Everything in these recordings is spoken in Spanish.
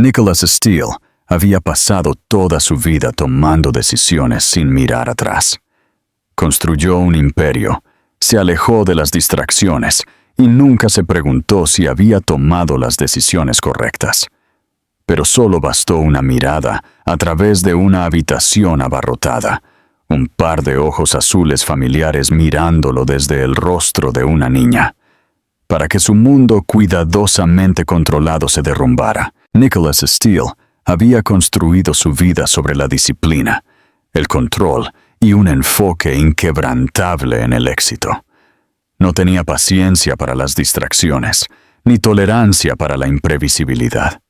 Nicholas Steele había pasado toda su vida tomando decisiones sin mirar atrás. Construyó un imperio, se alejó de las distracciones y nunca se preguntó si había tomado las decisiones correctas. Pero solo bastó una mirada a través de una habitación abarrotada, un par de ojos azules familiares mirándolo desde el rostro de una niña, para que su mundo cuidadosamente controlado se derrumbara. Nicholas Steele había construido su vida sobre la disciplina, el control y un enfoque inquebrantable en el éxito. No tenía paciencia para las distracciones, ni tolerancia para la imprevisibilidad.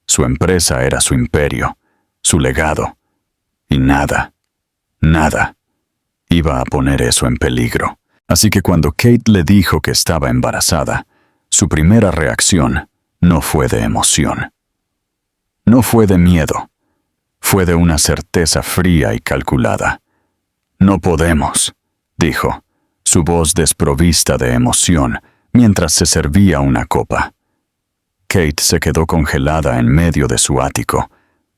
Su empresa era su imperio, su legado, y nada iba a poner eso en peligro. Así que cuando Kate le dijo que estaba embarazada, su primera reacción no fue de emoción. No fue de miedo, fue de una certeza fría y calculada. «No podemos», dijo, su voz desprovista de emoción, mientras se servía una copa. Kate se quedó congelada en medio de su ático,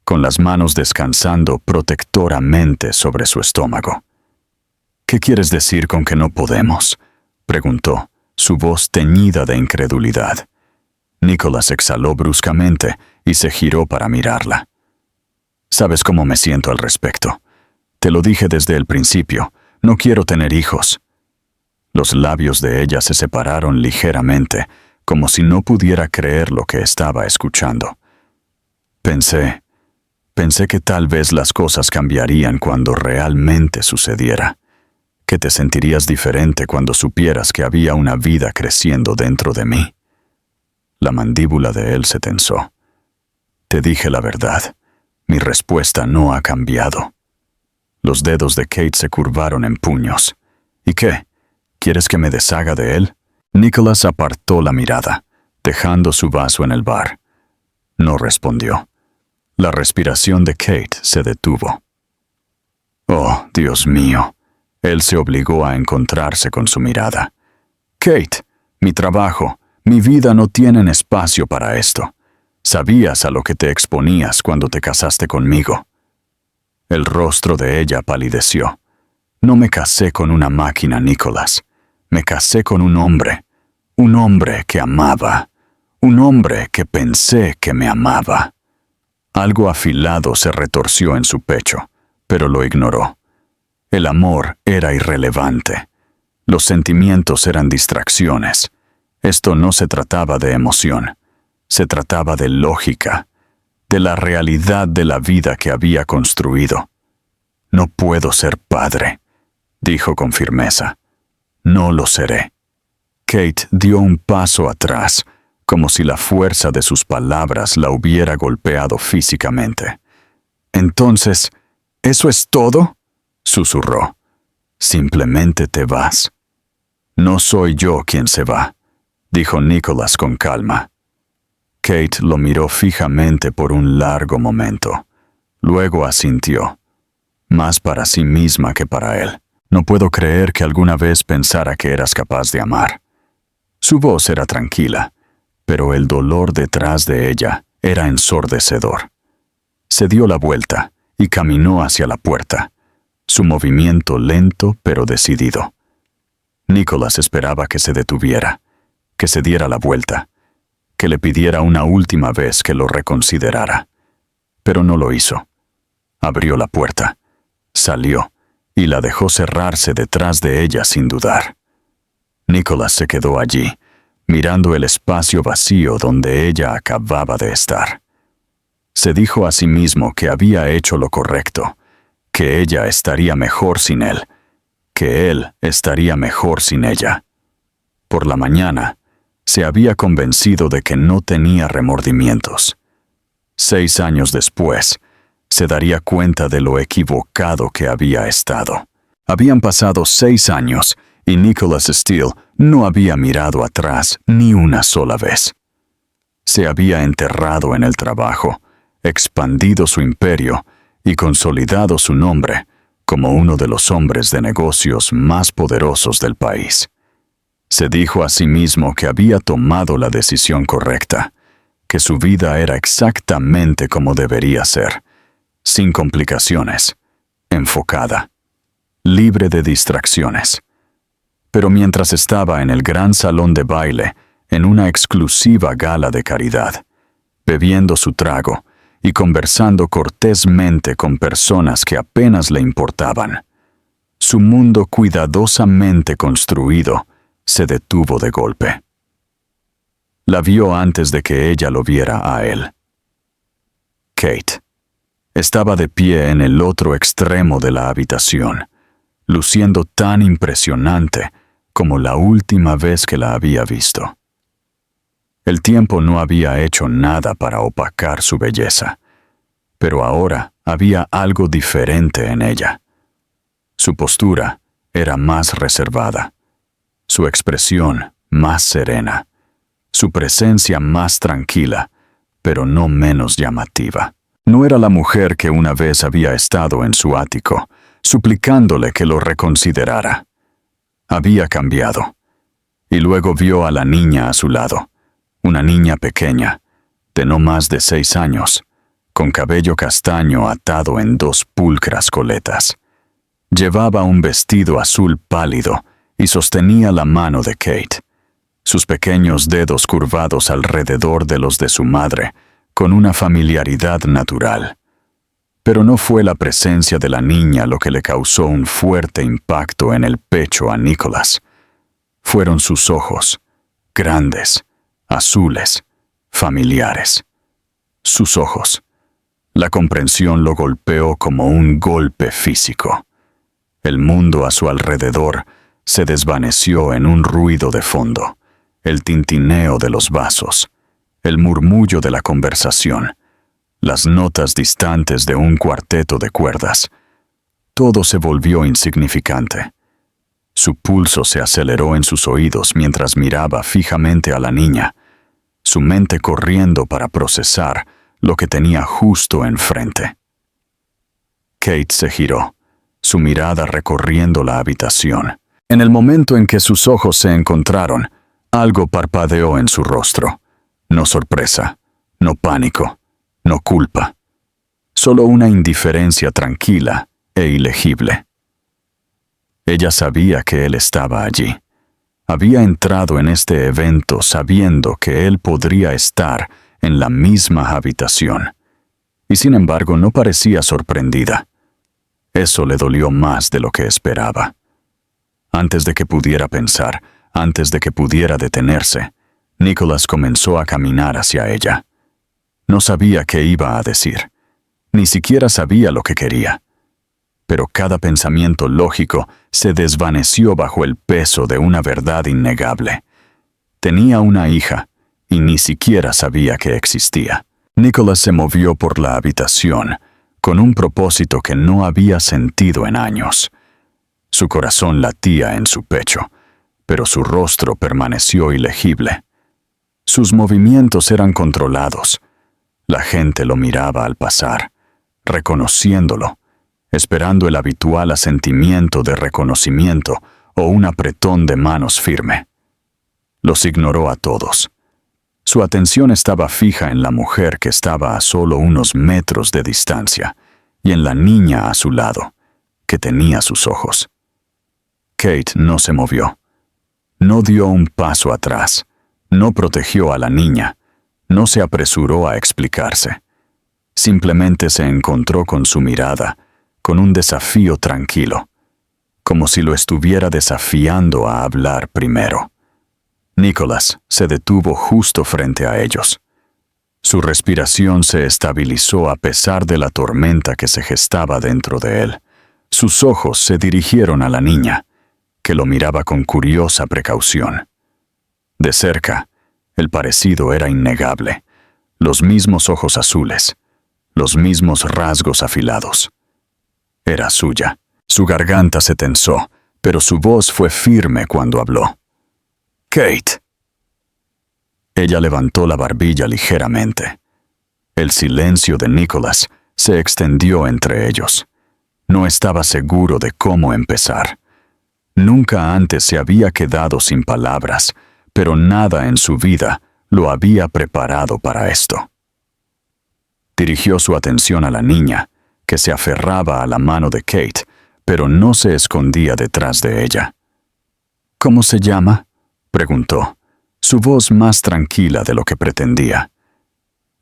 con las manos descansando protectoramente sobre su estómago. «¿Qué quieres decir con que no podemos?», preguntó, su voz teñida de incredulidad. Nicholas exhaló bruscamente y se giró para mirarla. «Sabes cómo me siento al respecto. Te lo dije desde el principio, no quiero tener hijos». Los labios de ella se separaron ligeramente, como si no pudiera creer lo que estaba escuchando. Pensé que tal vez las cosas cambiarían cuando realmente sucediera, que te sentirías diferente cuando supieras que había una vida creciendo dentro de mí. La mandíbula de él se tensó. «Te dije la verdad. Mi respuesta no ha cambiado». Los dedos de Kate se curvaron en puños. «¿Y qué? ¿Quieres que me deshaga de él?». Nicholas apartó la mirada, dejando su vaso en el bar. No respondió. La respiración de Kate se detuvo. «Oh, Dios mío». Él se obligó a encontrarse con su mirada. «Kate, mi trabajo, mi vida no tienen espacio para esto. Sabías a lo que te exponías cuando te casaste conmigo». El rostro de ella palideció. «No me casé con una máquina, Nicholas. Me casé con un hombre que amaba, un hombre que pensé que me amaba». Algo afilado se retorció en su pecho, pero lo ignoró. El amor era irrelevante. Los sentimientos eran distracciones. Esto no se trataba de emoción. Se trataba de lógica, de la realidad de la vida que había construido. «No puedo ser padre», dijo con firmeza. «No lo seré». Kate dio un paso atrás, como si la fuerza de sus palabras la hubiera golpeado físicamente. «Entonces, ¿eso es todo?», susurró. «Simplemente te vas». «No soy yo quien se va», dijo Nicholas con calma. Kate lo miró fijamente por un largo momento. Luego asintió, más para sí misma que para él. «No puedo creer que alguna vez pensara que eras capaz de amar». Su voz era tranquila, pero el dolor detrás de ella era ensordecedor. Se dio la vuelta y caminó hacia la puerta, su movimiento lento pero decidido. Nicholas esperaba que se detuviera, que se diera la vuelta, que le pidiera una última vez que lo reconsiderara. Pero no lo hizo. Abrió la puerta, salió y la dejó cerrarse detrás de ella sin dudar. Nicholas se quedó allí, mirando el espacio vacío donde ella acababa de estar. Se dijo a sí mismo que había hecho lo correcto, que ella estaría mejor sin él, que él estaría mejor sin ella. Por la mañana, se había convencido de que no tenía remordimientos. 6 años después, se daría cuenta de lo equivocado que había estado. Habían pasado 6 años y Nicholas Steele no había mirado atrás ni una sola vez. Se había enterrado en el trabajo, expandido su imperio y consolidado su nombre como uno de los hombres de negocios más poderosos del país. Se dijo a sí mismo que había tomado la decisión correcta, que su vida era exactamente como debería ser, sin complicaciones, enfocada, libre de distracciones. Pero mientras estaba en el gran salón de baile, en una exclusiva gala de caridad, bebiendo su trago y conversando cortésmente con personas que apenas le importaban, su mundo cuidadosamente construido se detuvo de golpe. La vio antes de que ella lo viera a él. Kate estaba de pie en el otro extremo de la habitación, luciendo tan impresionante como la última vez que la había visto. El tiempo no había hecho nada para opacar su belleza, pero ahora había algo diferente en ella. Su postura era más reservada, su expresión más serena, su presencia más tranquila, pero no menos llamativa. No era la mujer que una vez había estado en su ático, suplicándole que lo reconsiderara. Había cambiado, y luego vio a la niña a su lado, una niña pequeña, de no más de 6 años, con cabello castaño atado en 2 pulcras coletas. Llevaba un vestido azul pálido y sostenía la mano de Kate, sus pequeños dedos curvados alrededor de los de su madre, con una familiaridad natural. Pero no fue la presencia de la niña lo que le causó un fuerte impacto en el pecho a Nicholas. Fueron sus ojos, grandes, azules, familiares. Sus ojos. La comprensión lo golpeó como un golpe físico. El mundo a su alrededor se desvaneció en un ruido de fondo, el tintineo de los vasos, el murmullo de la conversación, las notas distantes de un cuarteto de cuerdas. Todo se volvió insignificante. Su pulso se aceleró en sus oídos mientras miraba fijamente a la niña, su mente corriendo para procesar lo que tenía justo enfrente. Kate se giró, su mirada recorriendo la habitación. En el momento en que sus ojos se encontraron, algo parpadeó en su rostro. No sorpresa, no pánico, no culpa. Solo una indiferencia tranquila e ilegible. Ella sabía que él estaba allí. Había entrado en este evento sabiendo que él podría estar en la misma habitación. Y sin embargo no parecía sorprendida. Eso le dolió más de lo que esperaba. Antes de que pudiera pensar, antes de que pudiera detenerse, Nicholas comenzó a caminar hacia ella. No sabía qué iba a decir. Ni siquiera sabía lo que quería. Pero cada pensamiento lógico se desvaneció bajo el peso de una verdad innegable. Tenía una hija, y ni siquiera sabía que existía. Nicholas se movió por la habitación, con un propósito que no había sentido en años. Su corazón latía en su pecho, pero su rostro permaneció ilegible. Sus movimientos eran controlados. La gente lo miraba al pasar, reconociéndolo, esperando el habitual asentimiento de reconocimiento o un apretón de manos firme. Los ignoró a todos. Su atención estaba fija en la mujer que estaba a solo unos metros de distancia y en la niña a su lado, que tenía sus ojos. Kate no se movió. No dio un paso atrás. No protegió a la niña. No se apresuró a explicarse. Simplemente se encontró con su mirada, con un desafío tranquilo, como si lo estuviera desafiando a hablar primero. Nicholas se detuvo justo frente a ellos. Su respiración se estabilizó a pesar de la tormenta que se gestaba dentro de él. Sus ojos se dirigieron a la niña, que lo miraba con curiosa precaución. De cerca, el parecido era innegable. Los mismos ojos azules, los mismos rasgos afilados. Era suya. Su garganta se tensó, pero su voz fue firme cuando habló. «Kate». Ella levantó la barbilla ligeramente. El silencio de Nicholas se extendió entre ellos. No estaba seguro de cómo empezar. Nunca antes se había quedado sin palabras, pero nada en su vida lo había preparado para esto. Dirigió su atención a la niña, que se aferraba a la mano de Kate, pero no se escondía detrás de ella. «¿Cómo se llama?», preguntó, su voz más tranquila de lo que pretendía.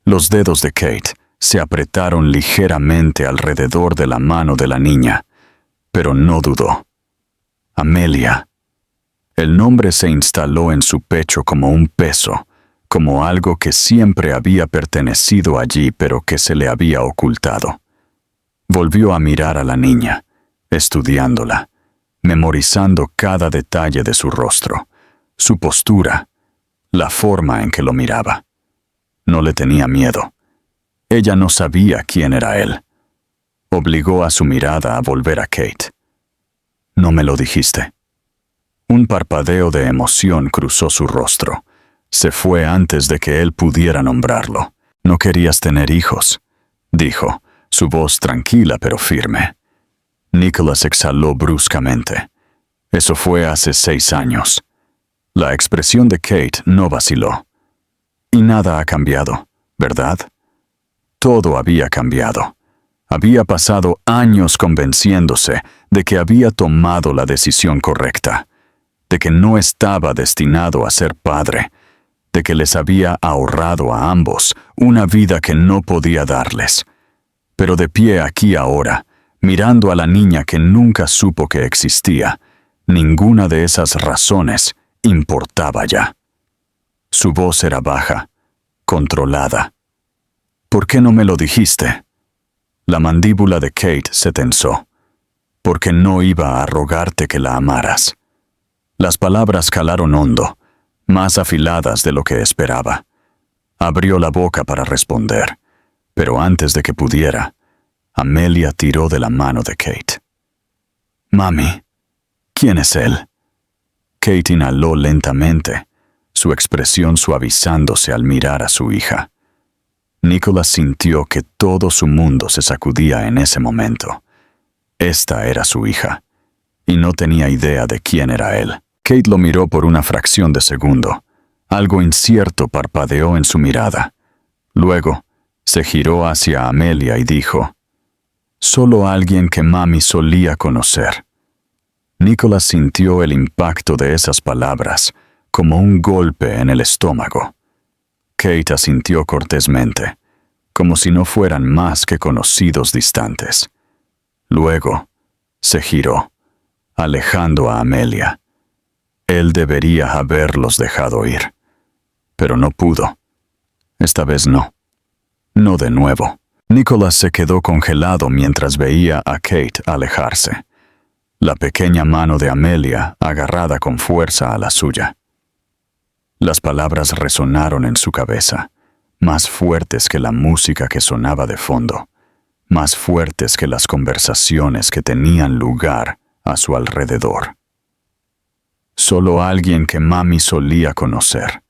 Los dedos de Kate se apretaron ligeramente alrededor de la mano de la niña, pero no dudó. «Amelia». El nombre se instaló en su pecho como un peso, como algo que siempre había pertenecido allí pero que se le había ocultado. Volvió a mirar a la niña, estudiándola, memorizando cada detalle de su rostro, su postura, la forma en que lo miraba. No le tenía miedo. Ella no sabía quién era él. Obligó a su mirada a volver a Kate. «¿No me lo dijiste?». Un parpadeo de emoción cruzó su rostro. Se fue antes de que él pudiera nombrarlo. «No querías tener hijos», dijo, su voz tranquila pero firme. Nicholas exhaló bruscamente. Eso fue hace 6 años. La expresión de Kate no vaciló. «Y nada ha cambiado, ¿verdad?». Todo había cambiado. Había pasado años convenciéndose de que había tomado la decisión correcta, de que no estaba destinado a ser padre, de que les había ahorrado a ambos una vida que no podía darles. Pero de pie aquí ahora, mirando a la niña que nunca supo que existía, ninguna de esas razones importaba ya. Su voz era baja, controlada. «¿Por qué no me lo dijiste?». La mandíbula de Kate se tensó. «Porque no iba a rogarte que la amaras». Las palabras calaron hondo, más afiladas de lo que esperaba. Abrió la boca para responder, pero antes de que pudiera, Amelia tiró de la mano de Kate. «Mami, ¿quién es él?». Kate inhaló lentamente, su expresión suavizándose al mirar a su hija. Nicholas sintió que todo su mundo se sacudía en ese momento. Esta era su hija, y no tenía idea de quién era él. Kate lo miró por una fracción de segundo. Algo incierto parpadeó en su mirada. Luego, se giró hacia Amelia y dijo: «Solo alguien que mami solía conocer». Nicholas sintió el impacto de esas palabras, como un golpe en el estómago. Kate asintió cortésmente, como si no fueran más que conocidos distantes. Luego, se giró, alejando a Amelia. Él debería haberlos dejado ir, pero no pudo. Esta vez no. No de nuevo. Nicholas se quedó congelado mientras veía a Kate alejarse, la pequeña mano de Amelia agarrada con fuerza a la suya. Las palabras resonaron en su cabeza, más fuertes que la música que sonaba de fondo, más fuertes que las conversaciones que tenían lugar a su alrededor. Solo alguien que mami solía conocer.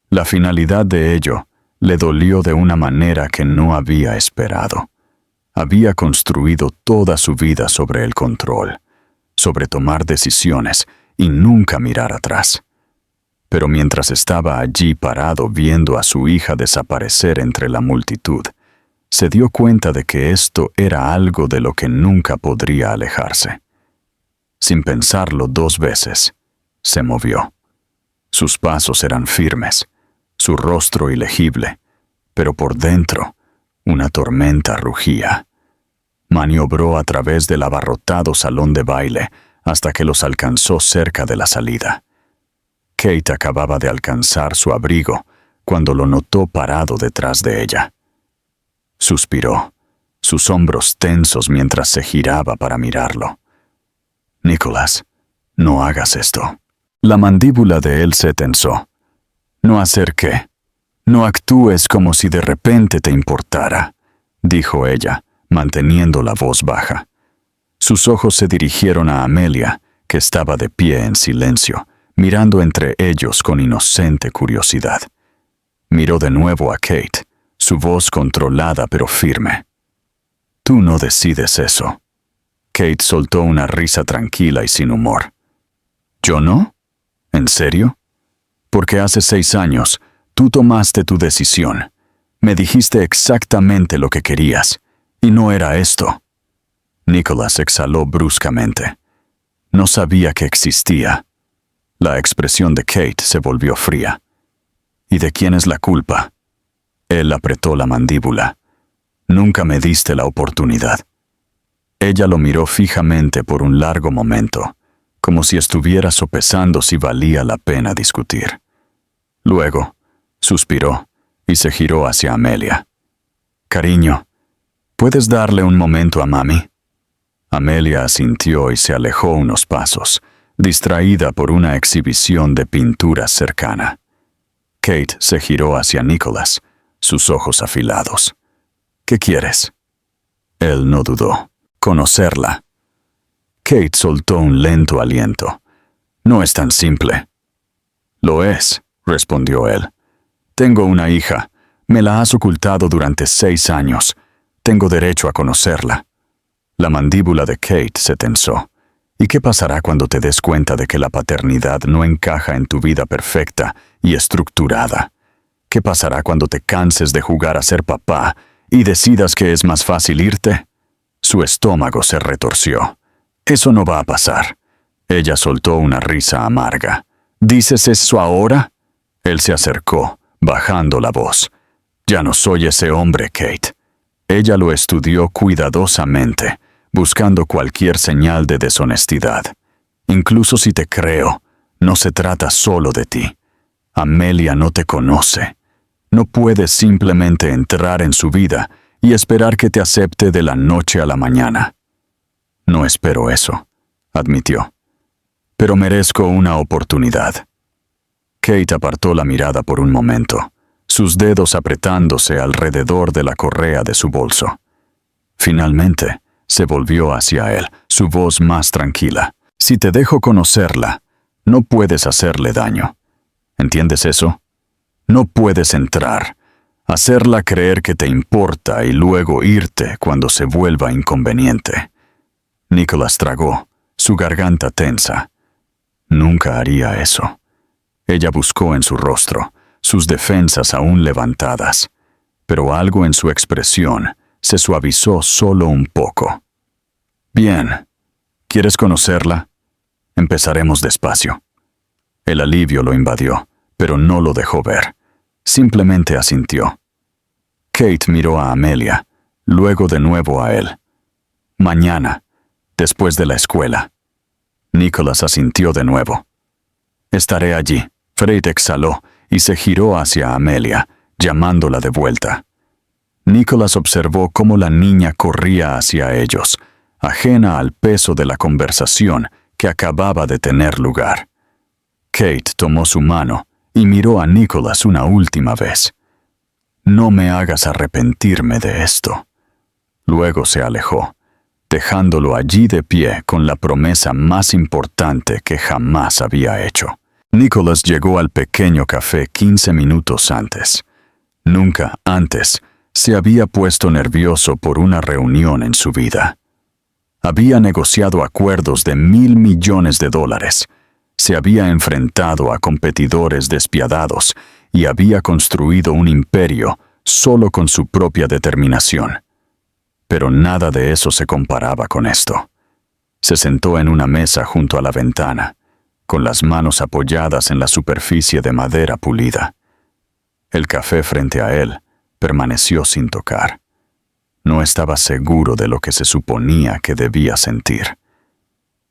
La finalidad de ello le dolió de una manera que no había esperado. Había construido toda su vida sobre el control, sobre tomar decisiones y nunca mirar atrás. Pero mientras estaba allí parado viendo a su hija desaparecer entre la multitud, se dio cuenta de que esto era algo de lo que nunca podría alejarse. Sin pensarlo 2 veces, se movió. Sus pasos eran firmes, su rostro ilegible, pero por dentro una tormenta rugía. Maniobró a través del abarrotado salón de baile hasta que los alcanzó cerca de la salida. Kate acababa de alcanzar su abrigo cuando lo notó parado detrás de ella. Suspiró, sus hombros tensos mientras se giraba para mirarlo. «Nicholas, no hagas esto». La mandíbula de él se tensó. «¿No hacer qué? No actúes como si de repente te importara», dijo ella, manteniendo la voz baja. Sus ojos se dirigieron a Amelia, que estaba de pie en silencio, mirando entre ellos con inocente curiosidad. Miró de nuevo a Kate, su voz controlada pero firme. «Tú no decides eso». Kate soltó una risa tranquila y sin humor. «¿Yo no? ¿En serio? Porque hace 6 años tú tomaste tu decisión. Me dijiste exactamente lo que querías, y no era esto. Nicholas exhaló bruscamente. No sabía que existía. La expresión de Kate se volvió fría. ¿Y de quién es la culpa? Él apretó la mandíbula. Nunca me diste la oportunidad. Ella lo miró fijamente por un largo momento, como si estuviera sopesando si valía la pena discutir. Luego, suspiró y se giró hacia Amelia. «Cariño, ¿puedes darle un momento a mami?» Amelia asintió y se alejó unos pasos, distraída por una exhibición de pinturas cercana. Kate se giró hacia Nicholas, sus ojos afilados. «¿Qué quieres?» Él no dudó. «Conocerla». Kate soltó un lento aliento. «No es tan simple». «Lo es», respondió él. «Tengo una hija. Me la has ocultado durante 6 años. Tengo derecho a conocerla». La mandíbula de Kate se tensó. ¿Y qué pasará cuando te des cuenta de que la paternidad no encaja en tu vida perfecta y estructurada? ¿Qué pasará cuando te canses de jugar a ser papá y decidas que es más fácil irte? Su estómago se retorció. «Eso no va a pasar». Ella soltó una risa amarga. «¿Dices eso ahora?» Él se acercó, bajando la voz. «Ya no soy ese hombre, Kate». Ella lo estudió cuidadosamente, buscando cualquier señal de deshonestidad. «Incluso si te creo, no se trata solo de ti. Amelia no te conoce. No puedes simplemente entrar en su vida y esperar que te acepte de la noche a la mañana». «No espero eso», admitió. «Pero merezco una oportunidad». Kate apartó la mirada por un momento, sus dedos apretándose alrededor de la correa de su bolso. Finalmente, se volvió hacia él, su voz más tranquila. «Si te dejo conocerla, no puedes hacerle daño. ¿Entiendes eso? No puedes entrar, hacerla creer que te importa y luego irte cuando se vuelva inconveniente». Nicholas tragó, su garganta tensa. Nunca haría eso. Ella buscó en su rostro, sus defensas aún levantadas, pero algo en su expresión se suavizó solo un poco. «Bien. ¿Quieres conocerla? Empezaremos despacio». El alivio lo invadió, pero no lo dejó ver. Simplemente asintió. Kate miró a Amelia, luego de nuevo a él. «Mañana, después de la escuela». Nicholas asintió de nuevo. «Estaré allí». Fred exhaló y se giró hacia Amelia, llamándola de vuelta. Nicholas observó cómo la niña corría hacia ellos, ajena al peso de la conversación que acababa de tener lugar. Kate tomó su mano y miró a Nicholas una última vez. «No me hagas arrepentirme de esto». Luego se alejó, dejándolo allí de pie con la promesa más importante que jamás había hecho. Nicholas llegó al pequeño café 15 minutos antes. Nunca antes se había puesto nervioso por una reunión en su vida. Había negociado acuerdos de $1,000 millones. Se había enfrentado a competidores despiadados y había construido un imperio solo con su propia determinación. Pero nada de eso se comparaba con esto. Se sentó en una mesa junto a la ventana, con las manos apoyadas en la superficie de madera pulida. El café frente a él permaneció sin tocar. No estaba seguro de lo que se suponía que debía sentir.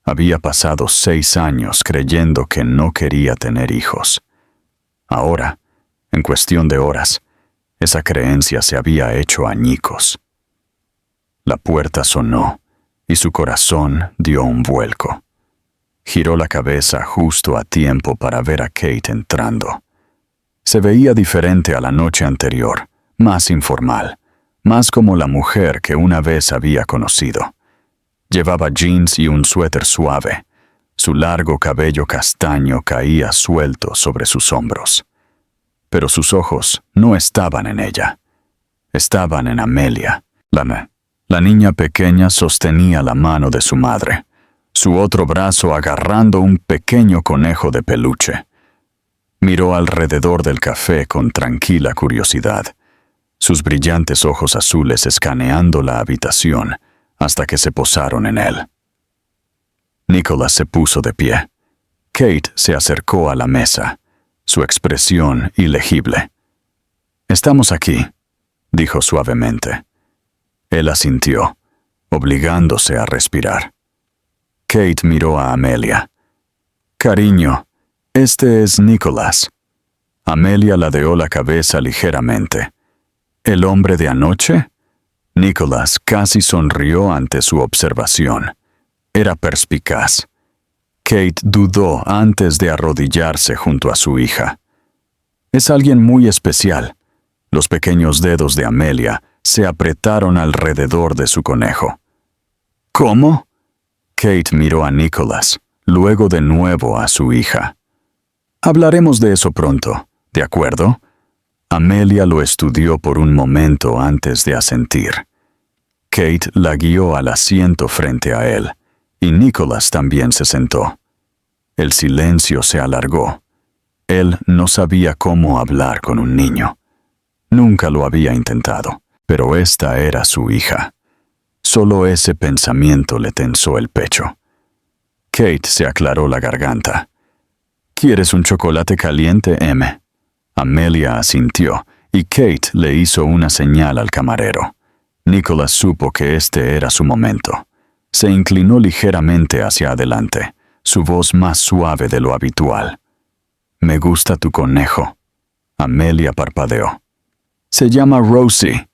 Había pasado 6 años creyendo que no quería tener hijos. Ahora, en cuestión de horas, esa creencia se había hecho añicos. La puerta sonó y su corazón dio un vuelco. Giró la cabeza justo a tiempo para ver a Kate entrando. Se veía diferente a la noche anterior, más informal, más como la mujer que una vez había conocido. Llevaba jeans y un suéter suave. Su largo cabello castaño caía suelto sobre sus hombros. Pero sus ojos no estaban en ella. Estaban en Amelia. La niña pequeña sostenía la mano de su madre, su otro brazo agarrando un pequeño conejo de peluche. Miró alrededor del café con tranquila curiosidad, sus brillantes ojos azules escaneando la habitación hasta que se posaron en él. Nicholas se puso de pie. Kate se acercó a la mesa, su expresión ilegible. «Estamos aquí», dijo suavemente. Él asintió, obligándose a respirar. Kate miró a Amelia. «Cariño, este es Nicholas». Amelia ladeó la cabeza ligeramente. «¿El hombre de anoche?» Nicholas casi sonrió ante su observación. Era perspicaz. Kate dudó antes de arrodillarse junto a su hija. «Es alguien muy especial». Los pequeños dedos de Amelia se apretaron alrededor de su conejo. «¿Cómo?» Kate miró a Nicholas, luego de nuevo a su hija. «Hablaremos de eso pronto, ¿de acuerdo?» Amelia lo estudió por un momento antes de asentir. Kate la guió al asiento frente a él, y Nicholas también se sentó. El silencio se alargó. Él no sabía cómo hablar con un niño. Nunca lo había intentado, pero esta era su hija. Solo ese pensamiento le tensó el pecho. Kate se aclaró la garganta. «¿Quieres un chocolate caliente, M?» Amelia asintió, y Kate le hizo una señal al camarero. Nicholas supo que este era su momento. Se inclinó ligeramente hacia adelante, su voz más suave de lo habitual. «Me gusta tu conejo». Amelia parpadeó. «Se llama Rosie».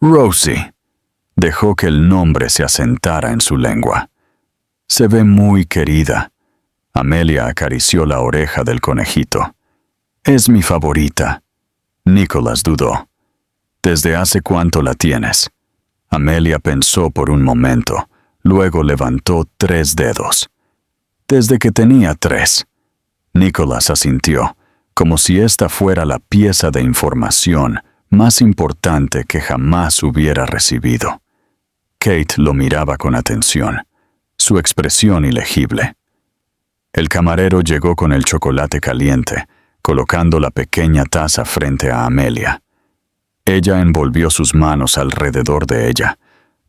«Rosie». Dejó que el nombre se asentara en su lengua. «Se ve muy querida». Amelia acarició la oreja del conejito. «Es mi favorita». Nicholas dudó. «¿Desde hace cuánto la tienes?» Amelia pensó por un momento, luego levantó 3 dedos. «Desde que tenía 3». Nicholas asintió, como si esta fuera la pieza de información más importante que jamás hubiera recibido. Kate lo miraba con atención, su expresión ilegible. El camarero llegó con el chocolate caliente, colocando la pequeña taza frente a Amelia. Ella envolvió sus manos alrededor de ella,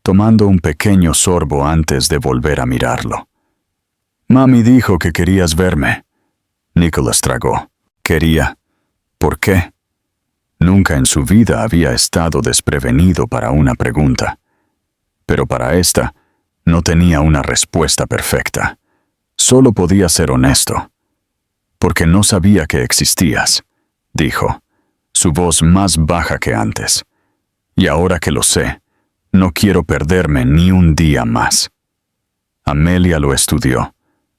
tomando un pequeño sorbo antes de volver a mirarlo. «Mami dijo que querías verme». Nicholas tragó. «Quería. ¿Por qué?» Nunca en su vida había estado desprevenido para una pregunta. Pero para esta, no tenía una respuesta perfecta. Solo podía ser honesto. «Porque no sabía que existías», dijo, su voz más baja que antes. «Y ahora que lo sé, no quiero perderme ni un día más». Amelia lo estudió,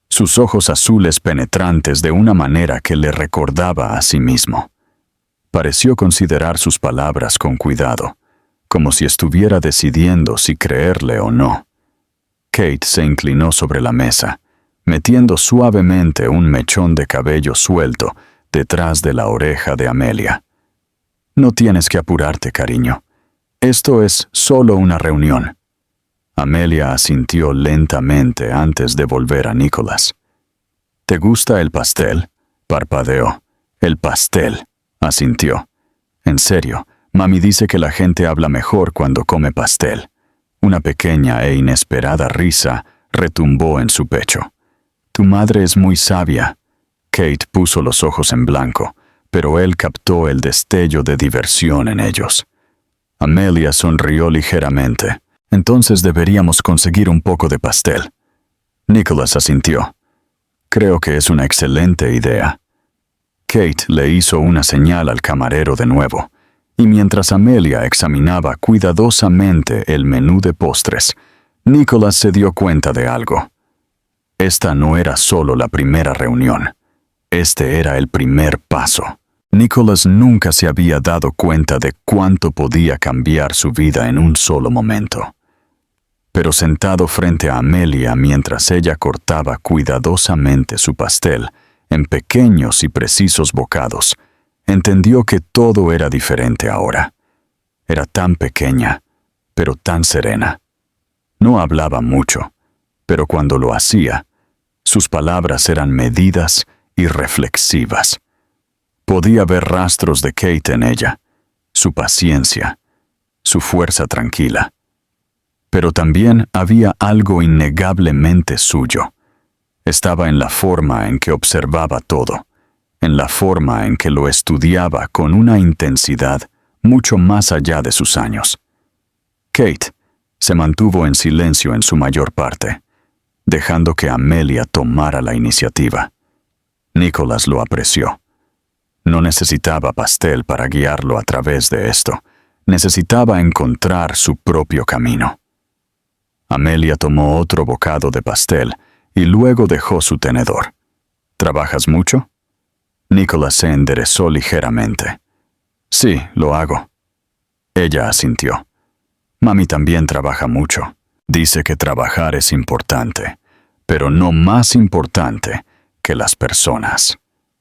sus ojos azules penetrantes de una manera que le recordaba a sí mismo. Pareció considerar sus palabras con cuidado, como si estuviera decidiendo si creerle o no. Kate se inclinó sobre la mesa, metiendo suavemente un mechón de cabello suelto detrás de la oreja de Amelia. «No tienes que apurarte, cariño. Esto es solo una reunión». Amelia asintió lentamente antes de volver a Nicholas. «¿Te gusta el pastel?» parpadeó. «El pastel», asintió. «En serio, mami dice que la gente habla mejor cuando come pastel». Una pequeña e inesperada risa retumbó en su pecho. «Tu madre es muy sabia». Kate puso los ojos en blanco, pero él captó el destello de diversión en ellos. Amelia sonrió ligeramente. «Entonces deberíamos conseguir un poco de pastel». Nicholas asintió. «Creo que es una excelente idea». Kate le hizo una señal al camarero de nuevo, y mientras Amelia examinaba cuidadosamente el menú de postres, Nicholas se dio cuenta de algo. Esta no era solo la primera reunión. Este era el primer paso. Nicholas nunca se había dado cuenta de cuánto podía cambiar su vida en un solo momento. Pero sentado frente a Amelia mientras ella cortaba cuidadosamente su pastel, en pequeños y precisos bocados, entendió que todo era diferente ahora. Era tan pequeña, pero tan serena. No hablaba mucho, pero cuando lo hacía, sus palabras eran medidas y reflexivas. Podía ver rastros de Kate en ella, su paciencia, su fuerza tranquila. Pero también había algo innegablemente suyo. Estaba en la forma en que observaba todo, en la forma en que lo estudiaba con una intensidad mucho más allá de sus años. Kate se mantuvo en silencio en su mayor parte, dejando que Amelia tomara la iniciativa. Nicholas lo apreció. No necesitaba pastel para guiarlo a través de esto. Necesitaba encontrar su propio camino. Amelia tomó otro bocado de pastel y luego dejó su tenedor. ¿Trabajas mucho? Nicholas se enderezó ligeramente. Sí, lo hago. Ella asintió. Mami también trabaja mucho. Dice que trabajar es importante, pero no más importante que las personas.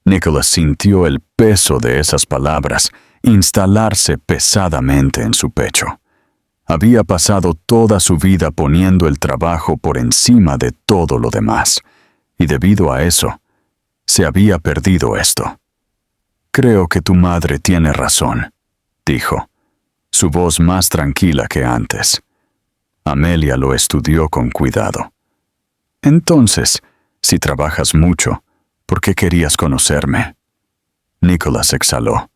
Nicholas sintió el peso de esas palabras instalarse pesadamente en su pecho. Había pasado toda su vida poniendo el trabajo por encima de todo lo demás, y debido a eso, se había perdido esto. Creo que tu madre tiene razón, dijo, su voz más tranquila que antes. Amelia lo estudió con cuidado. Entonces, si trabajas mucho, ¿por qué querías conocerme? Nicholas exhaló.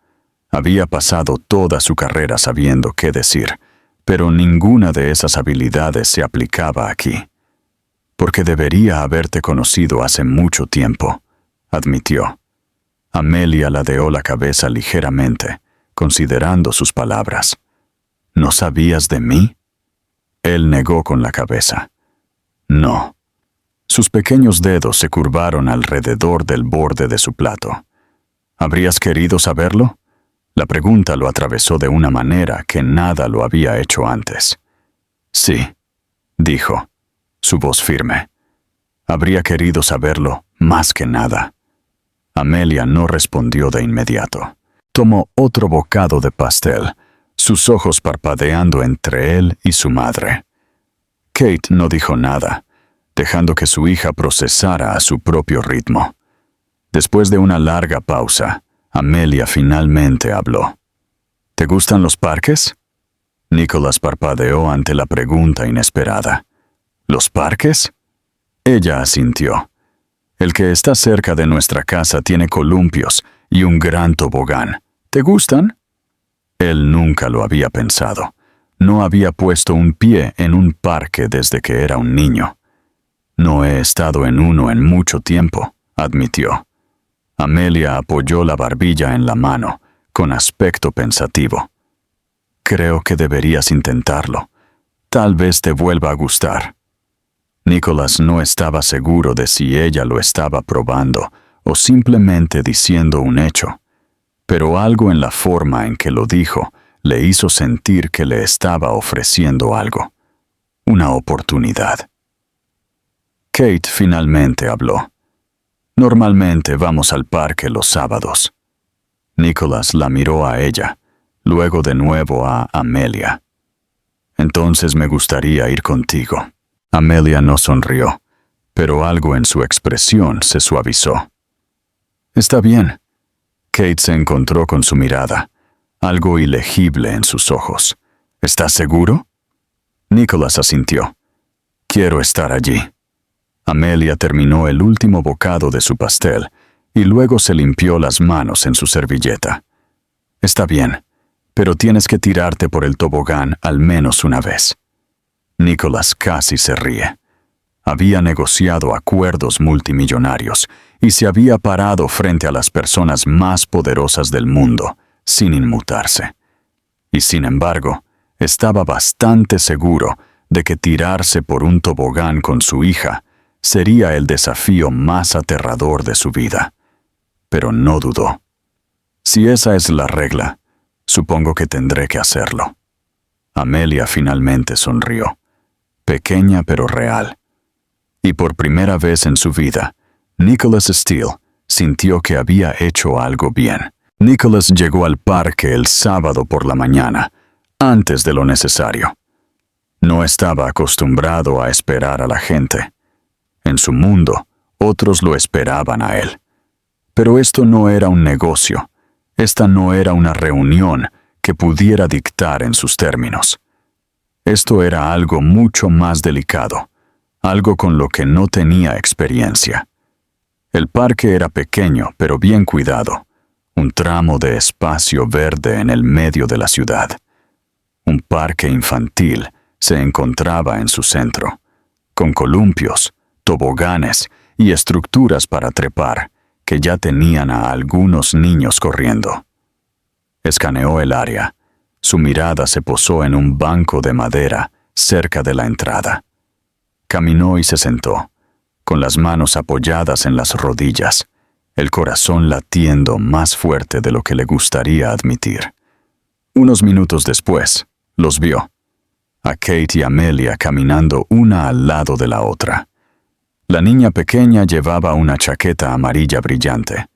Había pasado toda su carrera sabiendo qué decir, pero ninguna de esas habilidades se aplicaba aquí. Porque debería haberte conocido hace mucho tiempo, admitió. Amelia ladeó la cabeza ligeramente, considerando sus palabras. ¿No sabías de mí? Él negó con la cabeza. No. Sus pequeños dedos se curvaron alrededor del borde de su plato. ¿Habrías querido saberlo? La pregunta lo atravesó de una manera que nada lo había hecho antes. Sí, dijo, su voz firme. Habría querido saberlo más que nada. Amelia no respondió de inmediato. Tomó otro bocado de pastel, sus ojos parpadeando entre él y su madre. Kate no dijo nada, dejando que su hija procesara a su propio ritmo. Después de una larga pausa, Amelia finalmente habló. ¿Te gustan los parques? Nicholas parpadeó ante la pregunta inesperada. ¿Los parques? Ella asintió. El que está cerca de nuestra casa tiene columpios y un gran tobogán. ¿Te gustan? Él nunca lo había pensado. No había puesto un pie en un parque desde que era un niño. No he estado en uno en mucho tiempo, admitió. Amelia apoyó la barbilla en la mano, con aspecto pensativo. Creo que deberías intentarlo. Tal vez te vuelva a gustar. Nicholas no estaba seguro de si ella lo estaba probando o simplemente diciendo un hecho, pero algo en la forma en que lo dijo le hizo sentir que le estaba ofreciendo algo, una oportunidad. Kate finalmente habló. Normalmente vamos al parque los sábados. Nicholas la miró a ella, luego de nuevo a Amelia. Entonces me gustaría ir contigo. Amelia no sonrió, pero algo en su expresión se suavizó. Está bien. Kate se encontró con su mirada, algo ilegible en sus ojos. ¿Estás seguro? Nicholas asintió. Quiero estar allí. Amelia terminó el último bocado de su pastel y luego se limpió las manos en su servilleta. Está bien, pero tienes que tirarte por el tobogán al menos una vez. Nicholas casi se ríe. Había negociado acuerdos multimillonarios y se había parado frente a las personas más poderosas del mundo, sin inmutarse. Y sin embargo, estaba bastante seguro de que tirarse por un tobogán con su hija sería el desafío más aterrador de su vida. Pero no dudó. Si esa es la regla, supongo que tendré que hacerlo. Amelia finalmente sonrió, pequeña pero real. Y por primera vez en su vida, Nicholas Steele sintió que había hecho algo bien. Nicholas llegó al parque el sábado por la mañana, antes de lo necesario. No estaba acostumbrado a esperar a la gente. En su mundo, otros lo esperaban a él. Pero esto no era un negocio, Esta no era una reunión que pudiera dictar en sus términos. Esto era algo mucho más delicado, algo con lo que no tenía experiencia. El parque era pequeño, pero bien cuidado, un tramo de espacio verde en el medio de la ciudad. Un parque infantil se encontraba en su centro, con columpios, toboganes y estructuras para trepar que ya tenían a algunos niños corriendo. Escaneó el área. Su mirada se posó en un banco de madera cerca de la entrada. Caminó y se sentó, con las manos apoyadas en las rodillas, el corazón latiendo más fuerte de lo que le gustaría admitir. Unos minutos después, los vio, a Kate y Amelia caminando una al lado de la otra. La niña pequeña llevaba una chaqueta amarilla brillante,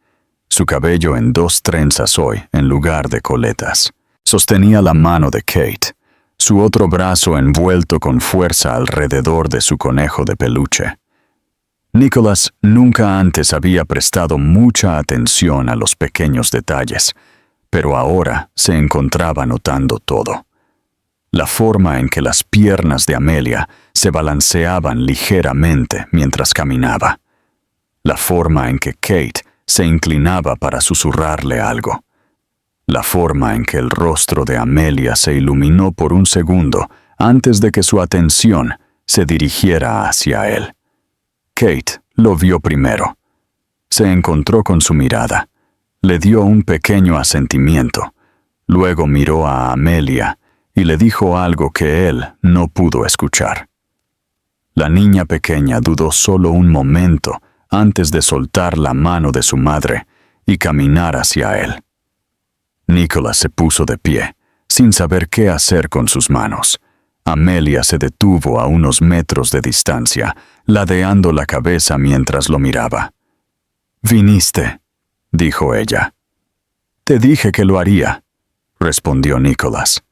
su cabello en 2 trenzas hoy en lugar de coletas. Sostenía la mano de Kate, su otro brazo envuelto con fuerza alrededor de su conejo de peluche. Nicholas nunca antes había prestado mucha atención a los pequeños detalles, pero ahora se encontraba notando todo. La forma en que las piernas de Amelia se balanceaban ligeramente mientras caminaba. La forma en que Kate se inclinaba para susurrarle algo. La forma en que el rostro de Amelia se iluminó por un segundo antes de que su atención se dirigiera hacia él. Kate lo vio primero. Se encontró con su mirada. Le dio un pequeño asentimiento. Luego miró a Amelia y le dijo algo que él no pudo escuchar. La niña pequeña dudó solo un momento antes de soltar la mano de su madre y caminar hacia él. Nicholas se puso de pie, sin saber qué hacer con sus manos. Amelia se detuvo a unos metros de distancia, ladeando la cabeza mientras lo miraba. «Viniste», dijo ella. «Te dije que lo haría», respondió Nicholas.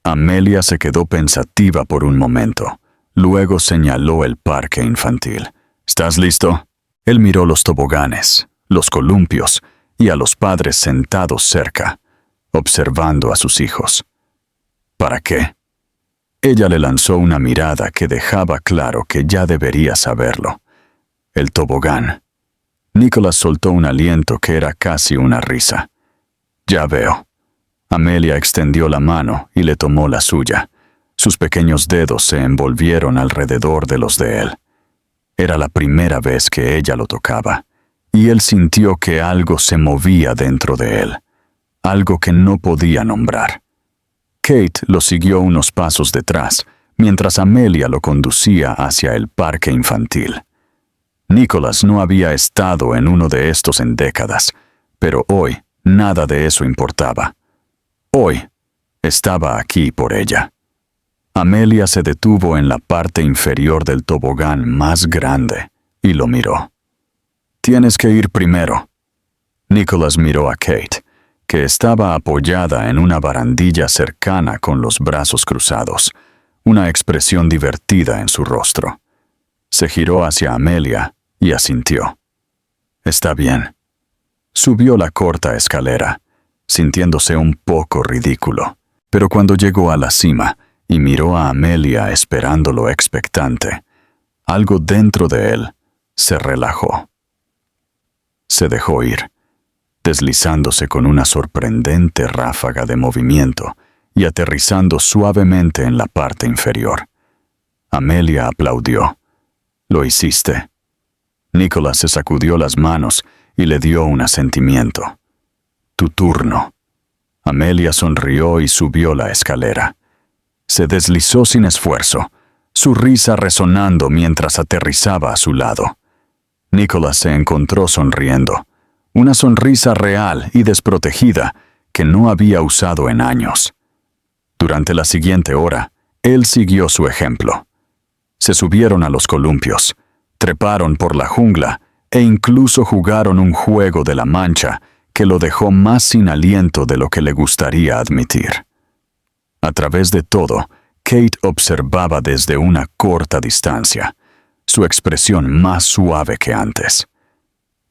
Amelia se quedó pensativa por un momento. Luego señaló el parque infantil. «¿Estás listo?» Él miró los toboganes, los columpios y a los padres sentados cerca, observando a sus hijos. ¿Para qué? Ella le lanzó una mirada que dejaba claro que ya debería saberlo. El tobogán. Nicholas soltó un aliento que era casi una risa. «Ya veo». Amelia extendió la mano y le tomó la suya. Sus pequeños dedos se envolvieron alrededor de los de él. Era la primera vez que ella lo tocaba, y él sintió que algo se movía dentro de él, algo que no podía nombrar. Kate lo siguió unos pasos detrás, mientras Amelia lo conducía hacia el parque infantil. Nicholas no había estado en uno de estos en décadas, pero hoy nada de eso importaba. Hoy estaba aquí por ella. Amelia se detuvo en la parte inferior del tobogán más grande y lo miró. «Tienes que ir primero». Nicholas miró a Kate, que estaba apoyada en una barandilla cercana con los brazos cruzados, una expresión divertida en su rostro. Se giró hacia Amelia y asintió. «Está bien». Subió la corta escalera, sintiéndose un poco ridículo, pero cuando llegó a la cima y miró a Amelia esperándolo expectante, algo dentro de él se relajó. Se dejó ir, deslizándose con una sorprendente ráfaga de movimiento y aterrizando suavemente en la parte inferior. Amelia aplaudió. «Lo hiciste». Nicholas se sacudió las manos y le dio un asentimiento. «Tu turno». Amelia sonrió y subió la escalera. Se deslizó sin esfuerzo, su risa resonando mientras aterrizaba a su lado. Nicholas se encontró sonriendo, una sonrisa real y desprotegida que no había usado en años. Durante la siguiente hora, él siguió su ejemplo. Se subieron a los columpios, treparon por la jungla e incluso jugaron un juego de la mancha que lo dejó más sin aliento de lo que le gustaría admitir. A través de todo, Kate observaba desde una corta distancia, su expresión más suave que antes.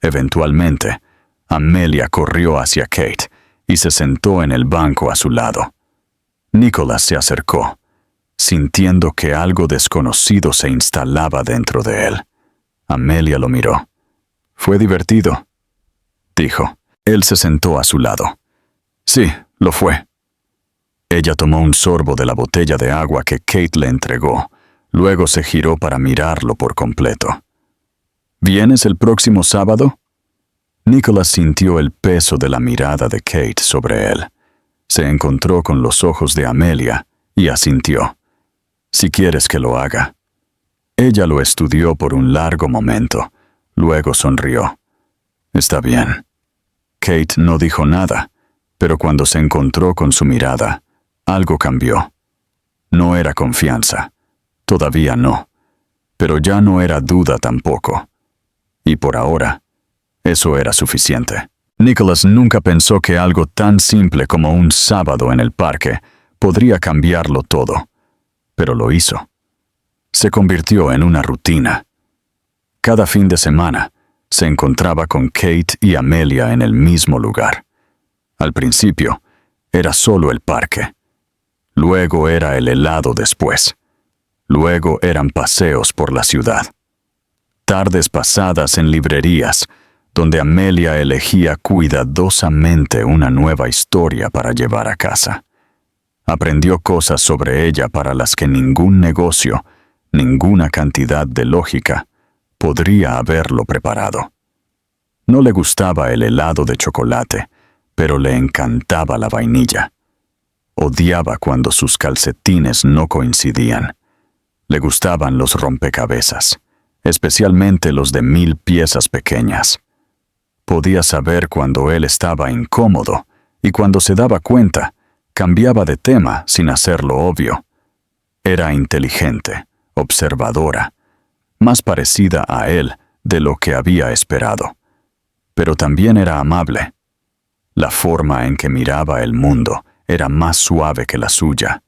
Eventualmente, Amelia corrió hacia Kate y se sentó en el banco a su lado. Nicholas se acercó, sintiendo que algo desconocido se instalaba dentro de él. Amelia lo miró. «Fue divertido», dijo. Él se sentó a su lado. «Sí, lo fue». Ella tomó un sorbo de la botella de agua que Kate le entregó. Luego se giró para mirarlo por completo. «¿Vienes el próximo sábado?» Nicholas sintió el peso de la mirada de Kate sobre él. Se encontró con los ojos de Amelia y asintió. «Si quieres que lo haga». Ella lo estudió por un largo momento. Luego sonrió. «Está bien». Kate no dijo nada, pero cuando se encontró con su mirada, algo cambió. No era confianza. Todavía no. Pero ya no era duda tampoco. Y por ahora, eso era suficiente. Nicholas nunca pensó que algo tan simple como un sábado en el parque podría cambiarlo todo, pero lo hizo. Se convirtió en una rutina. Cada fin de semana se encontraba con Kate y Amelia en el mismo lugar. Al principio, era solo el parque. Luego era el helado después. Luego eran paseos por la ciudad. Tardes pasadas en librerías, donde Amelia elegía cuidadosamente una nueva historia para llevar a casa. Aprendió cosas sobre ella para las que ningún negocio, ninguna cantidad de lógica, podría haberlo preparado. No le gustaba el helado de chocolate, pero le encantaba la vainilla. Odiaba cuando sus calcetines no coincidían. Le gustaban los rompecabezas, especialmente los de 1000 piezas pequeñas. Podía saber cuando él estaba incómodo y cuando se daba cuenta, cambiaba de tema sin hacerlo obvio. Era inteligente, observadora, más parecida a él de lo que había esperado. Pero también era amable. La forma en que miraba el mundo era más suave que la suya,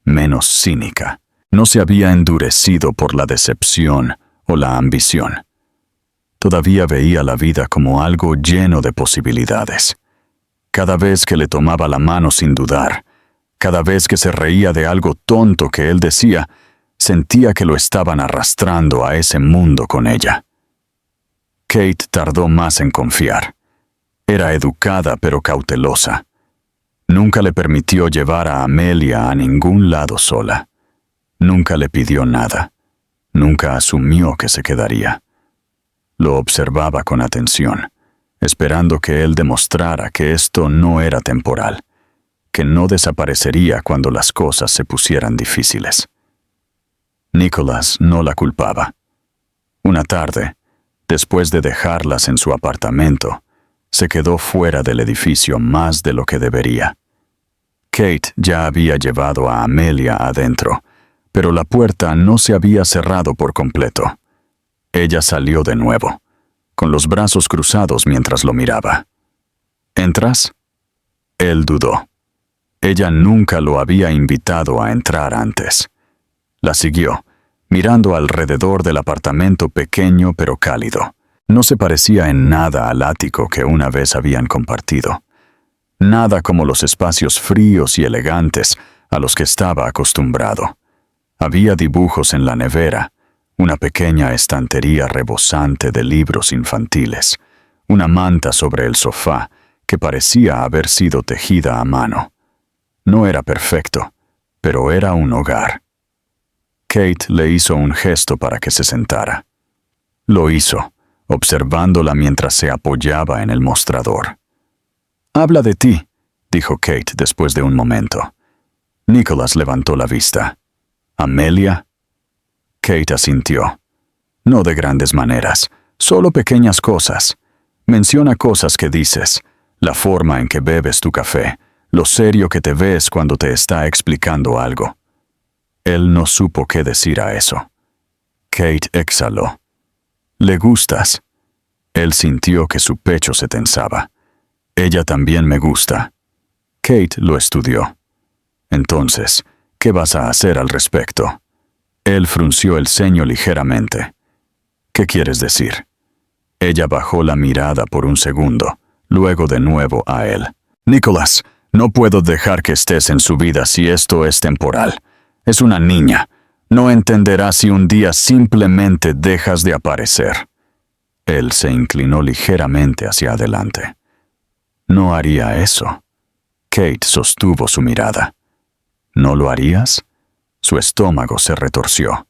menos cínica. No se había endurecido por la decepción o la ambición. Todavía veía la vida como algo lleno de posibilidades. Cada vez que le tomaba la mano sin dudar, cada vez que se reía de algo tonto que él decía, sentía que lo estaban arrastrando a ese mundo con ella. Kate tardó más en confiar. Era educada pero cautelosa. Nunca le permitió llevar a Amelia a ningún lado sola. Nunca le pidió nada. Nunca asumió que se quedaría. Lo observaba con atención, esperando que él demostrara que esto no era temporal, que no desaparecería cuando las cosas se pusieran difíciles. Nicholas no la culpaba. Una tarde, después de dejarlas en su apartamento, se quedó fuera del edificio más de lo que debería. Kate ya había llevado a Amelia adentro, pero la puerta no se había cerrado por completo. Ella salió de nuevo, con los brazos cruzados mientras lo miraba. ¿Entras? Él dudó. Ella nunca lo había invitado a entrar antes. La siguió, mirando alrededor del apartamento pequeño pero cálido. No se parecía en nada al ático que una vez habían compartido. Nada como los espacios fríos y elegantes a los que estaba acostumbrado. Había dibujos en la nevera, una pequeña estantería rebosante de libros infantiles, una manta sobre el sofá que parecía haber sido tejida a mano. No era perfecto, pero era un hogar. Kate le hizo un gesto para que se sentara. Lo hizo, observándola mientras se apoyaba en el mostrador. «Habla de ti», dijo Kate después de un momento. Nicholas levantó la vista. «¿Amelia?» Kate asintió. «No de grandes maneras, solo pequeñas cosas. Menciona cosas que dices, la forma en que bebes tu café, lo serio que te ves cuando te está explicando algo». Él no supo qué decir a eso. Kate exhaló. «¿Le gustas?» Él sintió que su pecho se tensaba. «Ella también me gusta». Kate lo estudió. «Entonces, ¿qué vas a hacer al respecto?» Él frunció el ceño ligeramente. «¿Qué quieres decir?» Ella bajó la mirada por un segundo, luego de nuevo a él. Nicholas, no puedo dejar que estés en su vida si esto es temporal. Es una niña. No entenderá si un día simplemente dejas de aparecer. Él se inclinó ligeramente hacia adelante. No haría eso. Kate sostuvo su mirada. ¿No lo harías? Su estómago se retorció.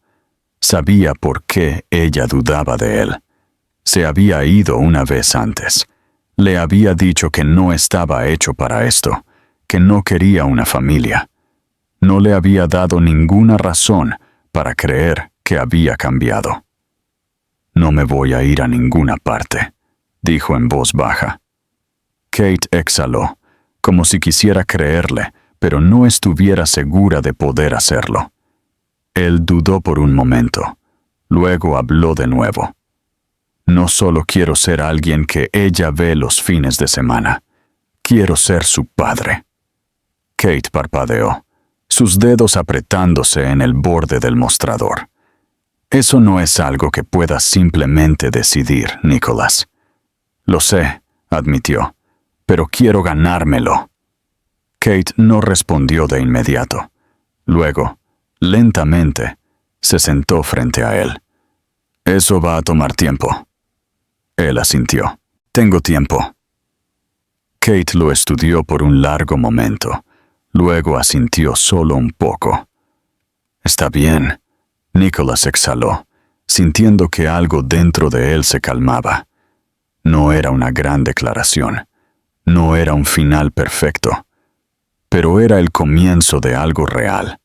Sabía por qué ella dudaba de él. Se había ido una vez antes. Le había dicho que no estaba hecho para esto, que no quería una familia. No le había dado ninguna razón para creer que había cambiado. No me voy a ir a ninguna parte, dijo en voz baja. Kate exhaló, como si quisiera creerle, pero no estuviera segura de poder hacerlo. Él dudó por un momento. Luego habló de nuevo. No solo quiero ser alguien que ella ve los fines de semana. Quiero ser su padre. Kate parpadeó, sus dedos apretándose en el borde del mostrador. Eso no es algo que puedas simplemente decidir, Nicholas. Lo sé, admitió, pero quiero ganármelo. Kate no respondió de inmediato. Luego, lentamente, se sentó frente a él. Eso va a tomar tiempo. Él asintió. Tengo tiempo. Kate lo estudió por un largo momento. Luego asintió solo un poco. Está bien. Nicholas exhaló, sintiendo que algo dentro de él se calmaba. No era una gran declaración. No era un final perfecto. Pero era el comienzo de algo real.